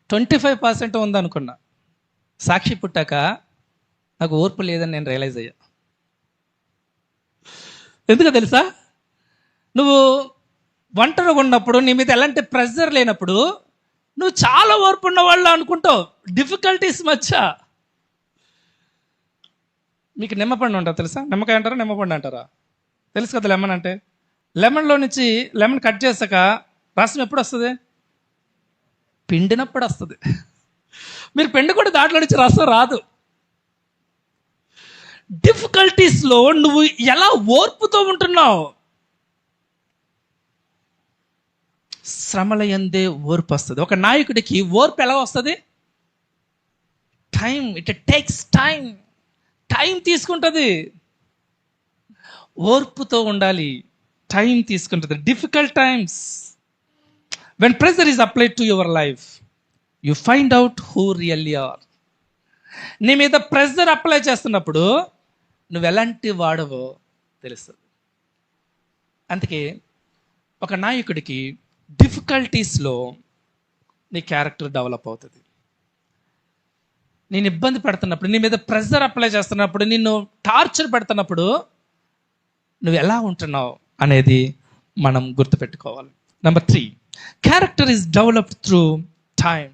[SPEAKER 1] 25% ఉందనుకున్నా. సాక్షి పుట్టాక నాకు ఓర్పు లేదని నేను రియలైజ్ అయ్యా. ఎందుకో తెలుసా? నువ్వు ఒంటరిగా ఉన్నప్పుడు, నీ మీద ఎలాంటి ప్రెషర్ లేనప్పుడు నువ్వు చాలా ఓర్పు ఉన్నవాళ్ళు అనుకుంటావు. డిఫికల్టీస్ మధ్య మీకు నిమ్మపండు ఉంటుంది తెలుసా? నిమ్మకాయ అంటారా, నిమ్మపండు అంటారా? తెలుసు కదా లెమన్ అంటే. లెమన్లో నుంచి లెమన్ కట్ చేసాక రసం ఎప్పుడు వస్తుంది? పిండినప్పుడు వస్తుంది. మీరు పిండి కూడా దాంట్లో నుంచి రసం రాదు. డిఫికల్టీస్లో నువ్వు ఎలా ఓర్పుతో ఉంటున్నావు? శ్రమల యందే ఓర్పు వస్తుంది. ఒక నాయకుడికి ఓర్పు ఎలా వస్తుంది? Time. It takes time. Time తీసుకుంటుంది. ఓర్పుతో ఉండాలి. టైం తీసుకుంటుంది. Difficult times, when pressure is applied to your life, you find out who really are. నీ మీద ప్రెషర్ అప్లై చేస్తున్నప్పుడు నువ్వు ఎలాంటి వాడవో తెలుస్తుంది. అందుకే ఒక నాయకుడికి డిఫికల్టీస్లో నీ క్యారెక్టర్ డెవలప్ అవుతుంది. నేను ఇబ్బంది పెడుతున్నప్పుడు, నీ మీద ప్రెషర్ అప్లై చేస్తున్నప్పుడు, నిన్ను టార్చర్ పెడుతున్నప్పుడు నువ్వు ఎలా ఉంటున్నావు అనేది మనం గుర్తుపెట్టుకోవాలి. Number 3, character is developed through time.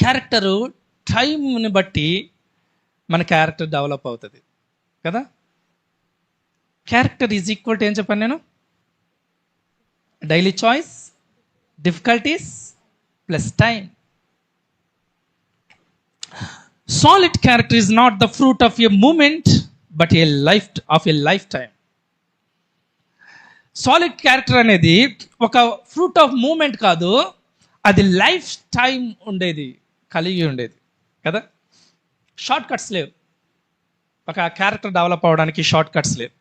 [SPEAKER 1] Character టైంని బట్టి మన క్యారెక్టర్ డెవలప్ అవుతుంది కదా. క్యారెక్టర్ ఈజ్ ఈక్వల్ టు ఏం చెప్పాను నేను? Daily choice, difficulties plus time. Solid character is not the fruit of a moment but a lifetime. Solid character అనేది ఒక ఫ్రూట్ ఆఫ్ మూమెంట్ కాదు, అది లైఫ్ టైం కలిగి ఉండేది కదా. షార్ట్ కట్స్ లేవు. ఒక క్యారెక్టర్ డెవలప్ అవ్వడానికి షార్ట్ కట్స్ లేవు.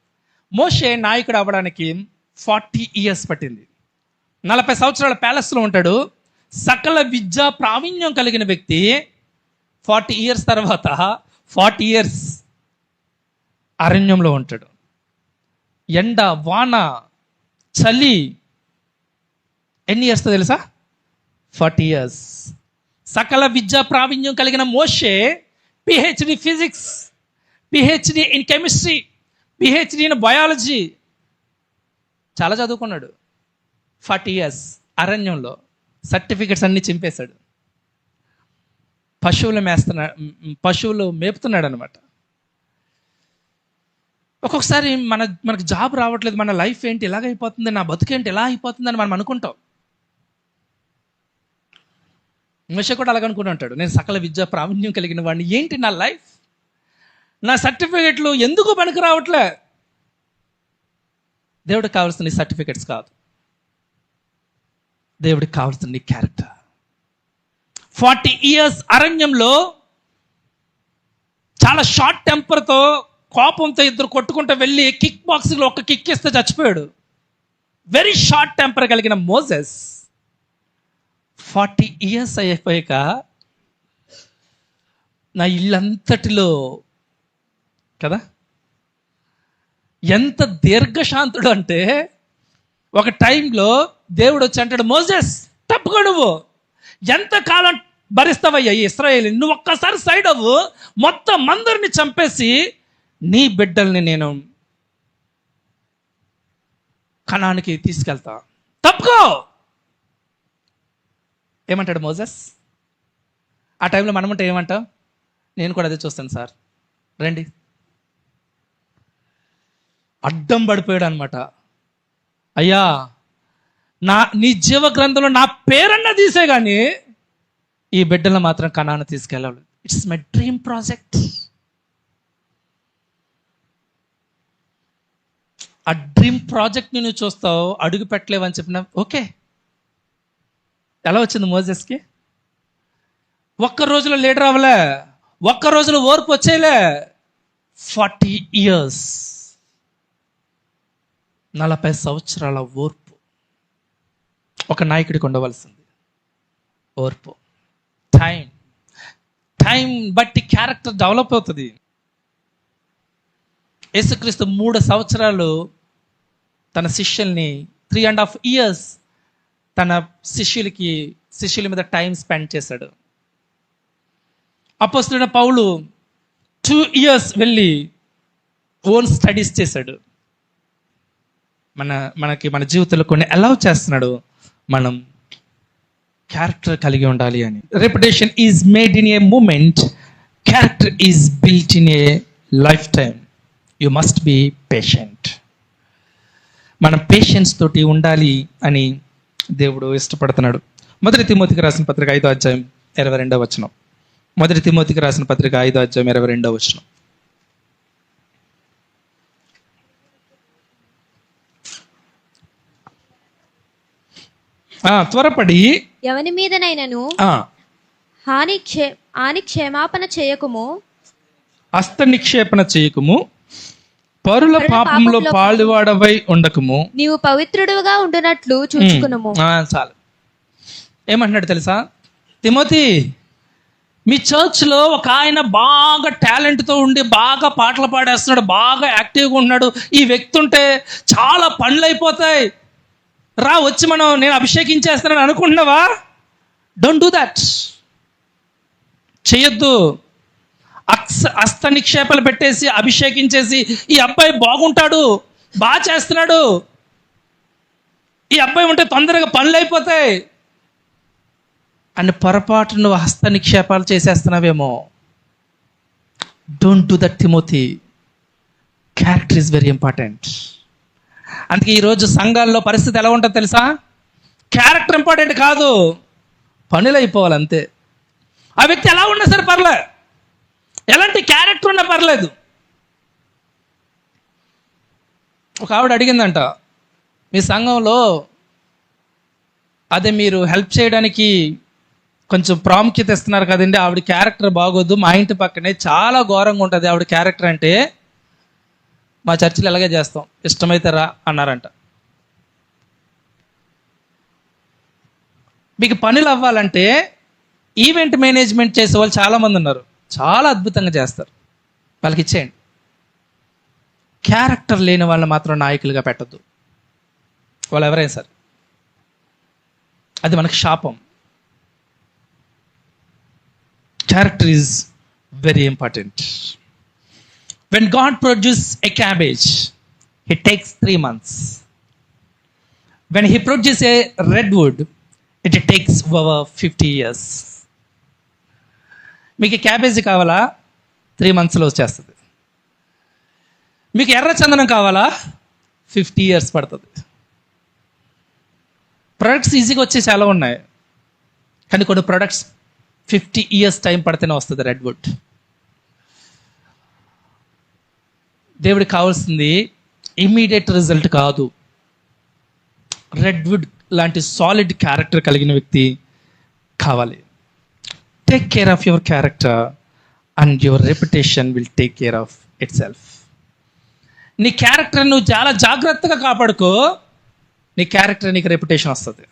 [SPEAKER 1] మోషే నాయకుడు అవ్వడానికి 40 years పట్టింది. 40 సంవత్సరాల ప్యాలెస్లో ఉంటాడు. సకల విద్యా ప్రావీణ్యం కలిగిన వ్యక్తి 40 years తర్వాత 40 years అరణ్యంలో ఉంటాడు. ఎండ, వాన, చలి. ఎన్ని ఇయర్స్తో తెలుసా? 40 years. సకల విద్యా ప్రావీణ్యం కలిగిన మోషే PhD physics, PhD in chemistry, PhD in biology చాలా చదువుకున్నాడు. 40 years అరణ్యంలో సర్టిఫికెట్స్ అన్ని చింపేశాడు. పశువులు మేపుతున్నాడు అనమాట. ఒక్కొక్కసారి మనకు జాబ్ రావట్లేదు, మన లైఫ్ ఏంటి ఇలాగైపోతుంది, నా బతుకేంటి ఎలా అయిపోతుంది అని మనం అనుకుంటాం. మోషే కూడా అలాగనుకుని ఉంటాడు. నేను సకల విద్యా ప్రావీణ్యం కలిగిన వాడిని, ఏంటి నా లైఫ్, నా సర్టిఫికెట్లు ఎందుకు పనికి రావట్లే? దేవుడికి కావాల్సిన నీ సర్టిఫికెట్స్ కాదు, దేవుడికి కావాల్సిన నీ క్యారెక్టర్. 40 years అరణ్యంలో చాలా షార్ట్ టెంపర్తో, కోపంతో ఇద్దరు కొట్టుకుంటూ వెళ్ళి కిక్ బాక్సింగ్లో ఒక కిక్ ఇస్తే చచ్చిపోయాడు. వెరీ షార్ట్ టెంపర్ కలిగిన మోసెస్ 40 years అయిపోయాక నా ఇల్లంతటిలో కదా ఎంత దీర్ఘశాంతుడు అంటే, ఒక టైంలో దేవుడు వచ్చి అంటాడు, మోసెస్ తప్పుకో, నువ్వు ఎంతకాలం భరిస్తావయ్యా ఈ ఇశ్రాయేలు, నువ్వు ఒక్కసారి సైడ్ అవ్వు, మొత్తం అందరిని చంపేసి నీ బిడ్డల్ని నేను కనానికి తీసుకెళ్తా, తప్పుకో. ఏమంటాడు మోసెస్? ఆ టైంలో మనమంటే ఏమంటావు? నేను కూడా అదే చూస్తాను సార్, రండి. అడ్డం పడిపోయాడు అనమాట. అయ్యా, నీ జీవ గ్రంథంలో నా పేరన్నా తీసే కానీ ఈ బిడ్డలను మాత్రం కనాను తీసుకెళ్ళాలి. It's my dream project. ఆ డ్రీమ్ ప్రాజెక్ట్ని నువ్వు చూస్తావు, అడుగు పెట్టలేవని చెప్పిన ఓకే. ఎలా వచ్చింది మోసెస్కి? ఒక్క రోజులో లీడర్ అవ్వలే, ఒక్క రోజులో ఓర్పు వచ్చేలే. 40 years. 40 సంవత్సరాల ఓర్పు ఒక నాయకుడికి ఉండవలసింది. ఓర్పు, టైం బట్టి క్యారెక్టర్ డెవలప్ అవుతుంది. యేసుక్రీస్తు 3 సంవత్సరాలు తన శిష్యుల్ని 3.5 years తన శిష్యుల మీద టైం స్పెండ్ చేశాడు. అపోస్తలుడైన పౌలు 2 years వెళ్ళి ఓన్ స్టడీస్ చేశాడు. మన జీవితంలో కొన్ని అలౌ చేస్తున్నాడు మనం క్యారెక్టర్ కలిగి ఉండాలి అని. Reputation is made in a moment, character is built in a lifetime. You must be patient. మనం పేషెన్స్ తోటి ఉండాలి అని దేవుడు ఇష్టపడుతున్నాడు. 1 తిమోతికి రాసిన పత్రిక 5వ అధ్యాయం 22వ వచనం. 1 తిమోతికి రాసిన పత్రిక 5వ అధ్యాయం 22వ వచనం. త్వరపడి
[SPEAKER 2] ఎవని మీదనైనను హాని క్షేమాపణ చేయకుము,
[SPEAKER 1] హస్త నిక్షేపణ చేయకుము, పరుల పాపంలో పాలువాడవై ఉండకము,
[SPEAKER 2] నీవు పవిత్రుడుగా ఉండునట్లు చూచుకునుము.
[SPEAKER 1] చాలు. ఏమంటున్నాడు తెలుసా? తిమోతి, మీ చర్చ్లో ఒక ఆయన బాగా టాలెంట్తో ఉండి బాగా పాటలు పాడేస్తున్నాడు, బాగా యాక్టివ్గా ఉన్నాడు. ఈ వ్యక్తి ఉంటే చాలా పనులు అయిపోతాయి. రా వచ్చి నేను అభిషేకించేస్తానని అనుకుంటున్నావా? Don't do that. చెయ్యొద్దు. హస్త నిక్షేపాలు పెట్టేసి అభిషేకించేసి ఈ అబ్బాయి బాగుంటాడు, బాగా చేస్తున్నాడు, ఈ అబ్బాయి ఉంటే తొందరగా పనులు అయిపోతాయి అని పొరపాటు నువ్వు హస్త నిక్షేపాలు చేసేస్తున్నావేమో. డోంట్ డూ దట్ తిమోతి. Character is very important. అందుకే ఈరోజు సంఘాల్లో పరిస్థితి ఎలా ఉంటుందో తెలుసా? క్యారెక్టర్ ఇంపార్టెంట్ కాదు, పనులు అయిపోవాలి అంతే. ఆ వ్యక్తి ఎలా ఉన్నా సరే పర్లేదు, ఎలాంటి క్యారెక్టర్ ఉన్నా పర్లేదు. ఒక ఆవిడ అడిగిందంట, మీ సంఘంలో అదే మీరు హెల్ప్ చేయడానికి కొంచెం ప్రాముఖ్యత ఇస్తున్నారు కదండి, ఆవిడ క్యారెక్టర్ బాగోద్దు, మా ఇంటి పక్కనే చాలా ఘోరంగా ఉంటుంది ఆవిడ క్యారెక్టర్ అంటే, మా చర్చిలో ఎలాగే చేస్తాం, ఇష్టమైతే రా అన్నారంట. మీకు పనులు అవ్వాలంటే ఈవెంట్ మేనేజ్మెంట్ చేసే వాళ్ళు చాలామంది ఉన్నారు, చాలా అద్భుతంగా చేస్తారు, వాళ్ళకి ఇచ్చేయండి. క్యారెక్టర్ లేని వాళ్ళని మాత్రం నాయకులుగా పెట్టద్దు. వాళ్ళు ఎవరైనా సరే, అది మనకు శాపం. Character is very important. When God produces a cabbage, it takes 3 months. When he produces a redwood, it takes over 50 years. మీకు క్యాబేజీ కావాలా? 3 monthsలో వచ్చేస్తుంది. మీకు ఎర్ర చందనం కావాలా? 50 years పడుతుంది. ప్రొడక్ట్స్ ఈజీగా వచ్చే చాలా ఉన్నాయి, కానీ కొన్ని ప్రొడక్ట్స్ 50 years టైం పడితేనే వస్తుంది రెడ్వుడ్. దేవుడికి కావాల్సింది ఇమ్మీడియట్ రిజల్ట్ కాదు. రెడ్వుడ్ లాంటి సాలిడ్ క్యారెక్టర్ కలిగిన వ్యక్తి కావాలి. Take care of your character and your reputation will take care of it self. నీ క్యారెక్టర్ నువ్వు చాలా జాగ్రత్తగా కాపాడుకో, నీ క్యారెక్టర్ నీకు రెప్యుటేషన్ వస్తుంది.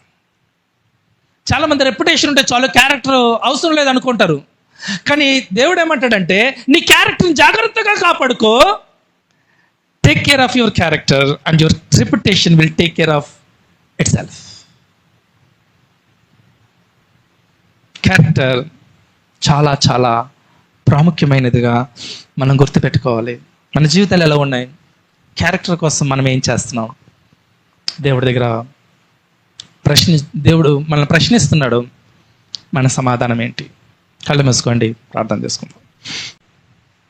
[SPEAKER 1] చాలామంది రెప్యుటేషన్ ఉంటే చాలు, క్యారెక్టర్ అవసరం లేదు అనుకుంటారు. కానీ దేవుడు ఏమంటాడంటే నీ క్యారెక్టర్ని జాగ్రత్తగా కాపాడుకో. Take care of your character and your reputation will take care of itself. Character చాలా చాలా ప్రాముఖ్యమైనదిగా మనం గుర్తుపెట్టుకోవాలి. మన జీవితాలు ఎలా ఉన్నాయి, క్యారెక్టర్ కోసం మనం ఏం చేస్తున్నాం, దేవుడి దగ్గర దేవుడు మనల్ని ప్రశ్నిస్తున్నాడు. మన సమాధానం ఏంటి? కళ్ళు మూసుకోండి, ప్రార్థన చేసుకుందాం.